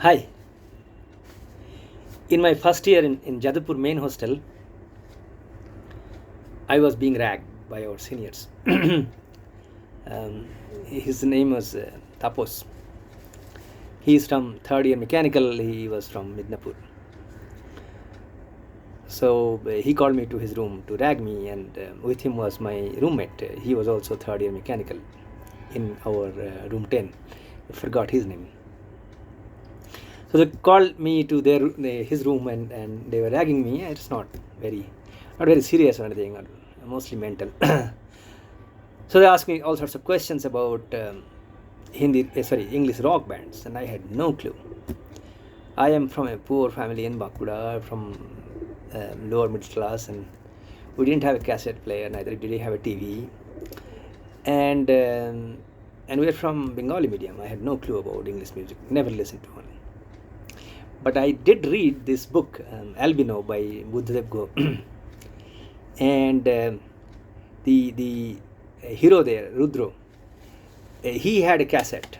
Hi. In my first year in Jadavpur main hostel, I was being ragged by our seniors. His name was Tapos. He is from third year mechanical. He was from Midnapur. So he called me to his room to rag me, and with him was my roommate. He was also third year mechanical in our room 10. I forgot his name. So they called me to his room, and they were ragging me. It's not very serious or anything, or mostly mental. So they asked me all sorts of questions about English rock bands, and I had no clue. I am from a poor family in Bakuda, from lower middle class, and we didn't have a cassette player, neither did we have a TV, and we are from Bengali medium. I had no clue about English music, never listened to one. But I did read this book, Albino by Buddhadev Go, and the hero there, Rudro, he had a cassette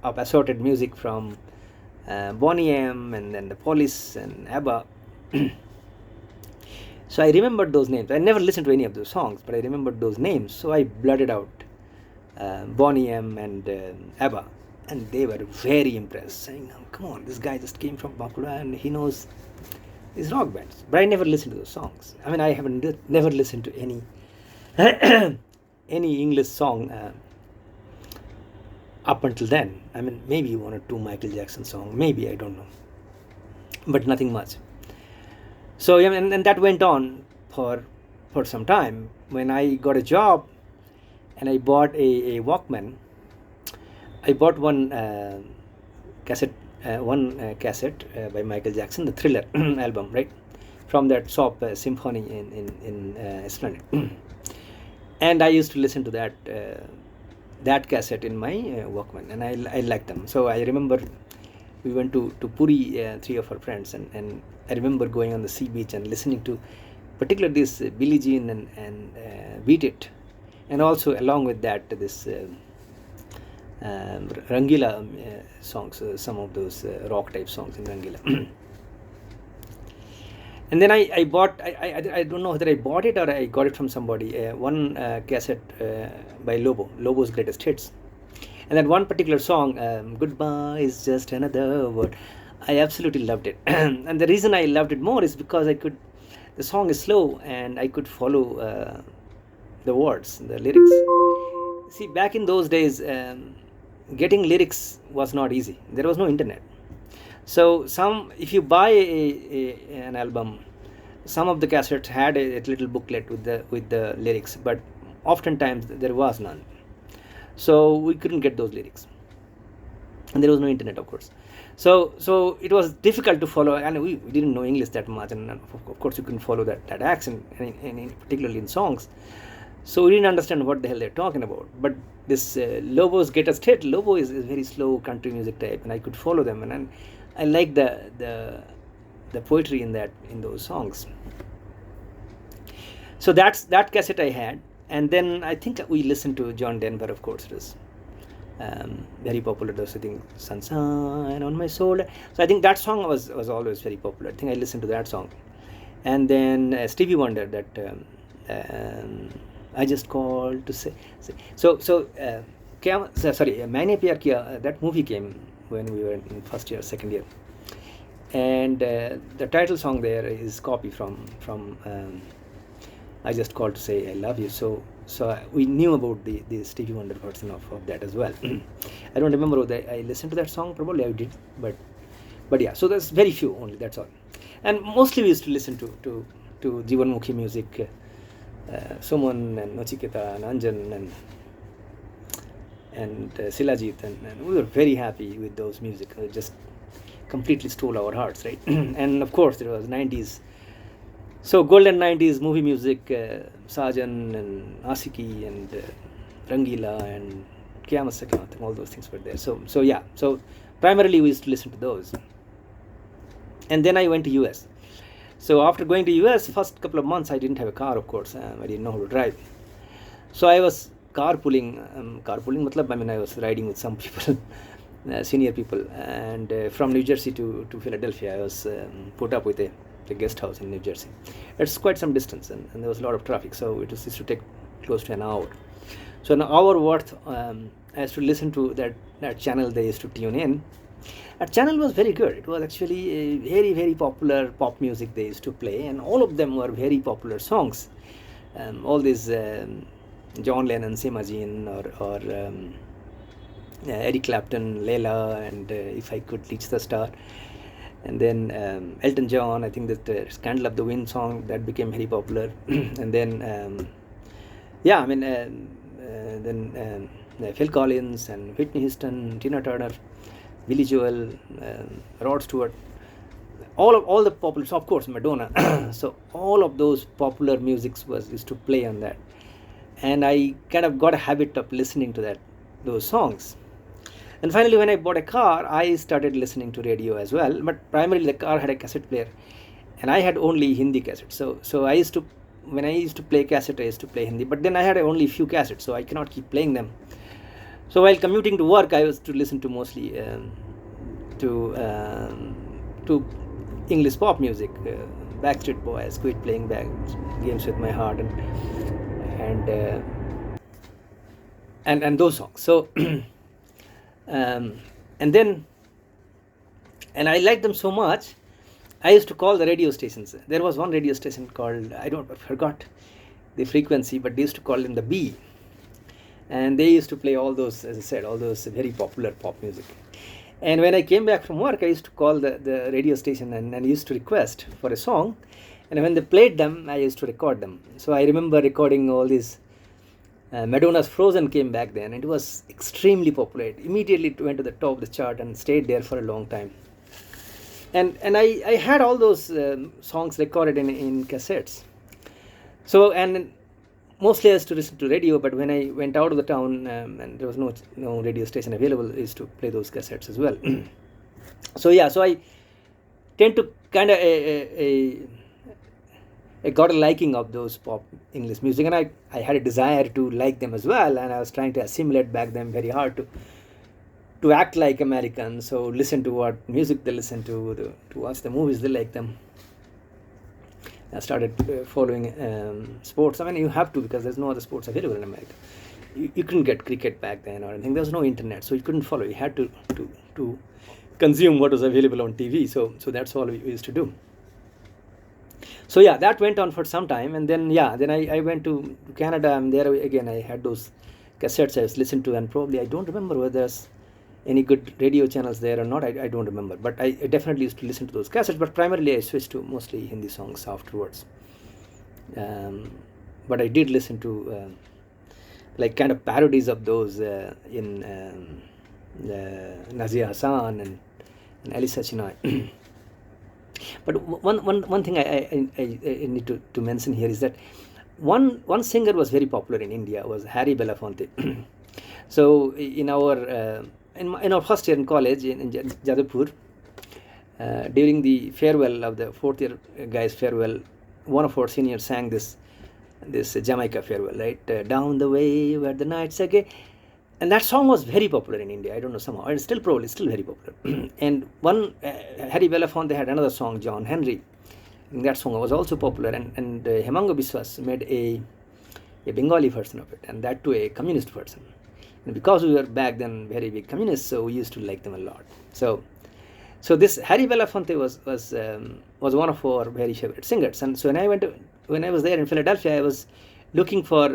of assorted music from Boney M and then the Police and ABBA. So I remembered those names. I never listened to any of those songs, but I remembered those names. So I blurted out Boney M and ABBA, and they were very impressed, saying, oh, come on, this guy just came from Bakuda and he knows these rock bands. But I never listened to those songs. I mean, I haven't never listened to any any English song up until then. I mean, maybe one or two Michael Jackson songs, maybe, I don't know, but nothing much. So yeah, and that went on for some time. When I got a job and I bought a Walkman, I bought one cassette by Michael Jackson, the Thriller album, right, from that shop Symphony in Esplanade. And I used to listen to that cassette in my Walkman, and I liked them. So I remember we went to Puri, three of our friends, and I remember going on the sea beach and listening to particularly this Billie Jean and Beat It, and also along with that this Rangila songs, some of those rock type songs in Rangila. And then I bought, I don't know whether I bought it or I got it from somebody, one cassette by Lobo's Greatest Hits. And that one particular song, Goodbye is Just Another Word, I absolutely loved it. And the reason I loved it more is because the song is slow and I could follow the words, the lyrics. See, back in those days, getting lyrics was not easy. There was no internet. So if you buy an album, some of the cassettes had a little booklet with the lyrics, but oftentimes there was none. So we couldn't get those lyrics, and there was no internet, of course. So it was difficult to follow, and we didn't know English that much, and of course you couldn't follow that accent, particularly in songs. So we didn't understand what the hell they're talking about. But this Lobo's Greatest Hit, Lobo is very slow country music type, and I could follow them, and I like the poetry in those songs. So that cassette I had, and then I think we listened to John Denver, of course. It was very popular. Those, I think, Sunshine on My Soul. So I think that song was always very popular. I think I listened to that song, and then Stevie Wonder, that I just called to say. So Maine Pyar Kiya, that movie came when we were in first year, second year, and the title song there is copy from I Just Called to Say I Love You. So we knew about the Stevie Wonder version of that as well. I don't remember whether I listened to that song. Probably I did, but yeah. So there's very few only. That's all. And mostly we used to listen to Jivanmukhi music, Suman and Nachiketa and Anjan and Silajit, and we were very happy with those music. It just completely stole our hearts, right? And of course there was 90s, so golden 90s movie music, Sajan and Asiki and Rangila and Kyamat Se Kyamat, and all those things were there. So yeah, so primarily we used to listen to those. And then I went to US. So after going to US, first couple of months I didn't have a car, of course. I didn't know how to drive. So I was carpooling. Carpooling matlab, I mean, I was riding with some people senior people, and from New Jersey to Philadelphia, I was put up with a guest house in New Jersey. It's quite some distance, and there was a lot of traffic, so it used to take close to an hour. So an hour worth, I used to listen to that channel they used to tune in. That channel was very good. It was actually a very, very popular pop music they used to play, and all of them were very popular songs. All these John Lennon, Imagine, or Eric Clapton, Layla, and If I Could Reach the Star. And then Elton John, I think that Scandal of the Wind song, that became very popular. And then, yeah, I mean, then Phil Collins and Whitney Houston, Tina Turner, Billy Joel, Rod Stewart, all the popular, so of course Madonna. So all of those popular musics used to play on that, and I kind of got a habit of listening to those songs. And finally, when I bought a car, I started listening to radio as well. But primarily, the car had a cassette player, and I had only Hindi cassettes. So I used to, when I used to play cassette, I used to play Hindi. But then I had only a few cassettes, so I cannot keep playing them. So while commuting to work, I was to listen to mostly to English pop music, Backstreet Boys, Quit Playing Games with My Heart, and those songs. So and I liked them so much, I used to call the radio stations. There was one radio station called, I forgot the frequency, but they used to call them the B. And they used to play all those, as I said, all those very popular pop music. And when I came back from work, I used to call the radio station and used to request for a song. And when they played them, I used to record them. So I remember recording all these. Madonna's Frozen came back then, and it was extremely popular. It immediately went to the top of the chart and stayed there for a long time. And I had all those songs recorded in cassettes. So, and mostly I used to listen to radio, but when I went out of the town and there was no radio station available, I used to play those cassettes as well. So yeah, so I tend to kind of I got a liking of those pop English music, and I had a desire to like them as well, and I was trying to assimilate back then very hard to act like Americans, so listen to what music they listen to watch the movies they like them. I started following sports. I mean, you have to, because there's no other sports available in America. You couldn't get cricket back then or anything. There was no internet, so you couldn't follow. You had to consume what was available on TV. So that's all we used to do. So yeah, that went on for some time, and then I went to Canada, and there again I had those cassettes I was listening to, and probably I don't remember whether there's any good radio channels there or not. I don't remember, but I definitely used to listen to those cassettes, but primarily I switched to mostly Hindi songs afterwards. But I did listen to like kind of parodies of those in Nazia Hassan and Elisa Chinoy. But one thing I need to mention here is that one singer was very popular in India was Harry Belafonte. So in our first year in college in Jadavpur, during the farewell of the fourth year guys farewell, one of our seniors sang this Jamaica farewell, right? Down the way where the nights are gay. And that song was very popular in India. I don't know, somehow. And still very popular. And one, Harry Belafonte had another song, John Henry. And that song was also popular. And Hemanga Biswas made a Bengali version of it. And that too a communist version. And because we were back then very big communists, so we used to like them a lot. So this Harry Belafonte was one of our very favorite singers. And so when I was there in Philadelphia, I was looking for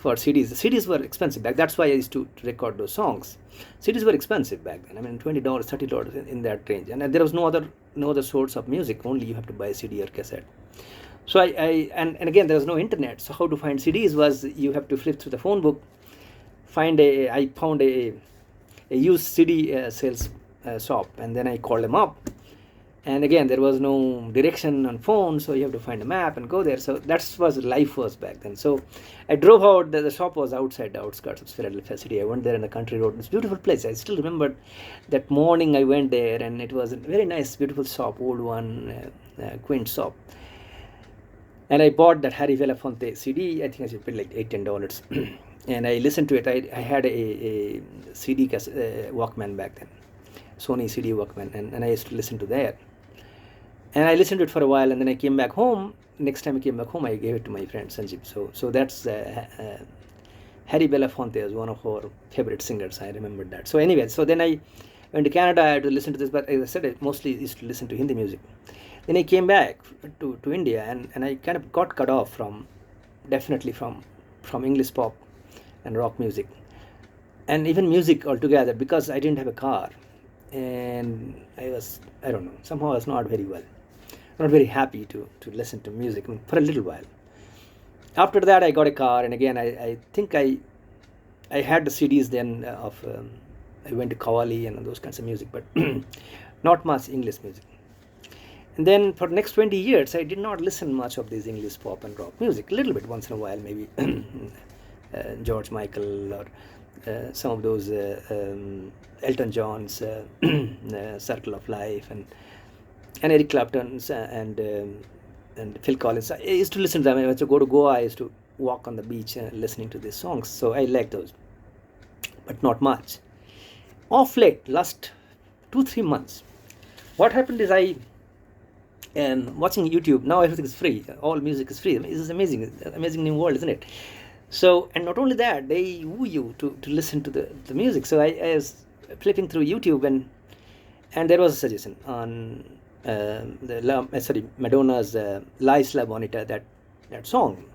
CDs. The CDs were expensive back. That's why I used to record those songs. CDs were expensive back then. I mean, $20, $30 in that range. And there was no other source of music. Only you have to buy a CD or cassette. So and again, there was no internet. So how to find CDs was you have to flip through the phone book. I found a used CD sales shop, and then I called them up. And again, there was no direction on phone, so you have to find a map and go there. So that was life was back then. So I drove out. The shop was outside the outskirts of Philadelphia City. I went there in the country road. It's a beautiful place. I still remember that morning I went there, and it was a very nice, beautiful shop, old one, quaint shop. And I bought that Harry Belafonte CD. I think I should pay like $8-10. and I listened to it. I had a CD Walkman back then, Sony CD Walkman, and I used to listen to that. And I listened to it for a while, and then I came back home. Next time I came back home, I gave it to my friend Sanjeev. So that's Harry Belafonte was one of our favorite singers. I remembered that. So anyway, so then I went to Canada. I had to listen to this, but as I said, I mostly used to listen to Hindi music. Then I came back to India, and I kind of got cut off definitely from English pop and rock music, and even music altogether, because I didn't have a car, and I don't know, somehow I was not very happy to listen to music for a little while. After that, I got a car, and again, I think I had the CDs then I went to Qawwali and those kinds of music, but not much English music. And then for the next 20 years, I did not listen much of this English pop and rock music. A little bit once in a while, maybe George Michael, or some of those Elton John's Circle of Life, and Eric Clapton's, and Phil Collins. I used to listen to them. I used to go to Goa. I used to walk on the beach listening to these songs. So I like those, but not much. Off late, last 2-3 months, what happened is I am watching YouTube. Now everything is free. All music is free. This is amazing. Amazing new world, isn't it? So, and not only that, they woo you to listen to the music. So I was flipping through YouTube, and there was a suggestion on Madonna's La Isla Bonita, that song.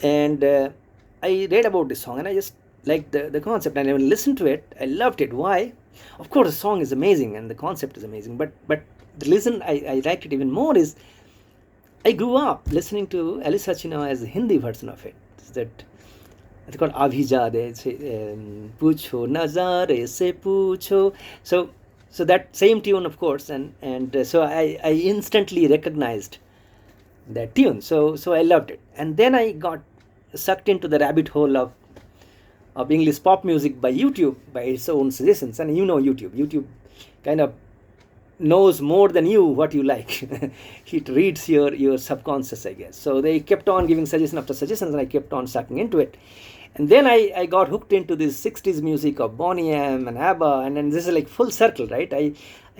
And I read about this song, and I just liked the concept, and I listened to it. I loved it. Why? Of course, the song is amazing and the concept is amazing, but the reason I liked it even more is I grew up listening to Alice Hachina as the Hindi version of it. It's called Abhija. They say Pucho Nazare se Pucho. So that same tune, of course, and so I instantly recognized that tune. So I loved it, and then I got sucked into the rabbit hole of English pop music by YouTube, by its own suggestions. And YouTube kind of knows more than you what you like. It reads your subconscious, I guess. So they kept on giving suggestion after suggestions, and I kept on sucking into it. And then I got hooked into this 60s music of Boney M and ABBA, and then this is like full circle, right? I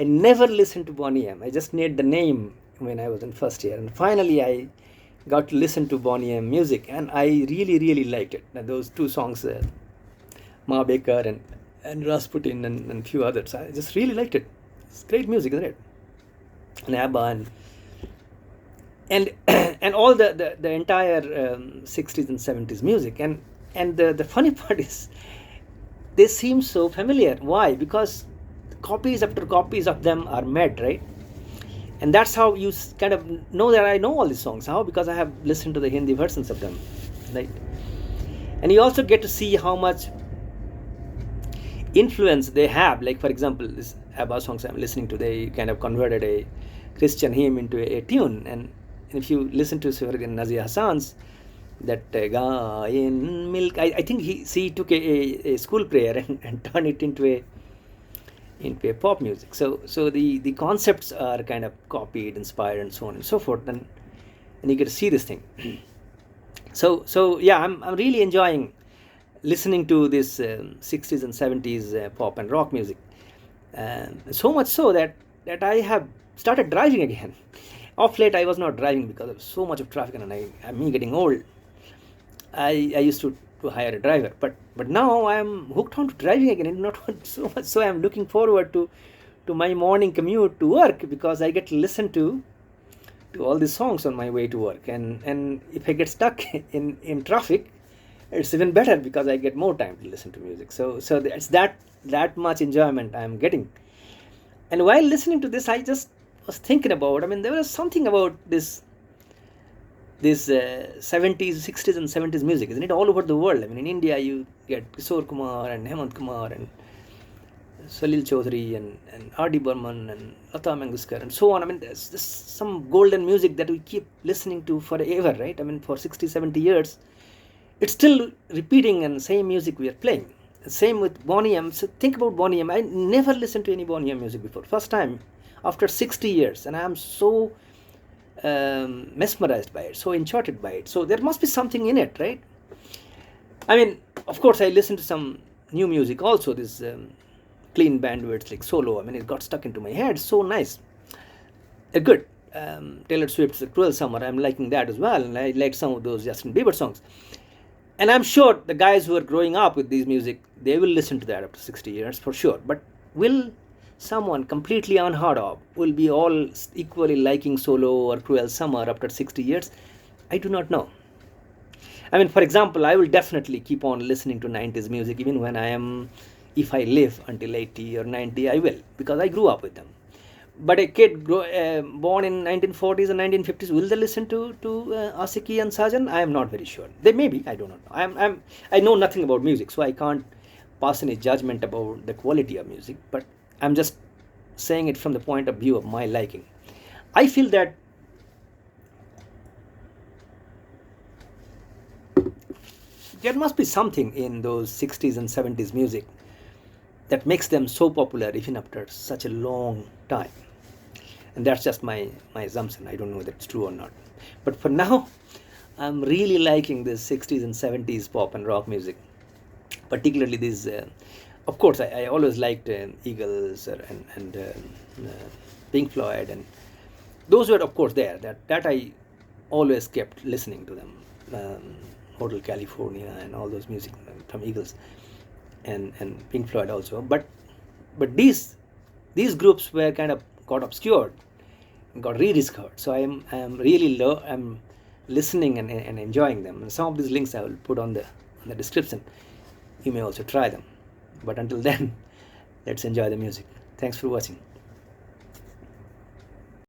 never listened to Boney M. I just made the name when I was in first year, and finally I got to listen to Boney M music, and I really, really liked it. And those two songs, Ma Baker and Rasputin and few others, I just really liked it. It's great music, isn't it? And ABBA and all the entire 60s and 70s music, and the funny part is they seem so familiar. Why? Because copies after copies of them are made, right? And that's how you kind of know that I know all these songs. How? Because I have listened to the Hindi versions of them, right? And you also get to see how much influence they have. Like, for example, this ABBA songs I'm listening to, they kind of converted a Christian hymn into a tune. And if you listen to, say, Nazir Hassan's, that Ga in milk, I think he took a school prayer and turned it into a pop music. So the concepts are kind of copied, inspired, and so on and so forth. And you get to see this thing. So yeah, I'm really enjoying listening to this 60s and 70s pop and rock music. So much so that I have started driving again. Off late, I was not driving because of so much of traffic, and me getting old. I used to hire a driver, but now I am hooked on to driving again, and not so much so I am looking forward to my morning commute to work, because I get to listen to all these songs on my way to work, and if I get stuck in traffic, it's even better because I get more time to listen to music. So it's that much enjoyment I am getting. And while listening to this, I just was thinking about, there was something about this 70s, 60s and 70s music, isn't it? All over the world. In India you get Kishore Kumar and Hemant Kumar and Salil Chaudhary and R.D. Burman and Lata Mangeshkar and so on. There's some golden music that we keep listening to forever, right? For 60, 70 years. It's still repeating, and same music we are playing. Same with Boney M. So think about Boney M. I never listened to any Boney M music before. First time after 60 years, and I am so mesmerized by it, so enchanted by it. So there must be something in it, right? I mean, of course, I listen to some new music also. This clean bandwidth like solo. I mean, it got stuck into my head. So nice. Good. Taylor Swift's "Cruel Summer." I'm liking that as well, and I like some of those Justin Bieber songs. And I'm sure the guys who are growing up with these music, they will listen to that after 60 years for sure. But will someone completely unheard of will be all equally liking solo or Cruel Summer after 60 years? I do not know. I mean, for example, I will definitely keep on listening to 90s music even when I am, if I live until 80 or 90, I will, because I grew up with them. But a kid born in 1940s and 1950s, will they listen to Asiki and Sajan? I am not very sure. They may be. I don't know. I know nothing about music, so I can't pass any judgment about the quality of music. But I'm just saying it from the point of view of my liking. I feel that there must be something in those 60s and 70s music that makes them so popular even after such a long time. And that's just my assumption. I don't know whether it's true or not. But for now, I'm really liking this 60s and 70s pop and rock music, particularly these. Of course, I always liked Eagles and Pink Floyd, and those were, of course, there. That I always kept listening to them. Hotel California and all those music from Eagles and Pink Floyd also. But these groups were kind of got obscured, got rediscovered. So I'm really I'm listening and enjoying them. And some of these links I will put on the description. You may also try them. But until then, let's enjoy the music. Thanks for watching.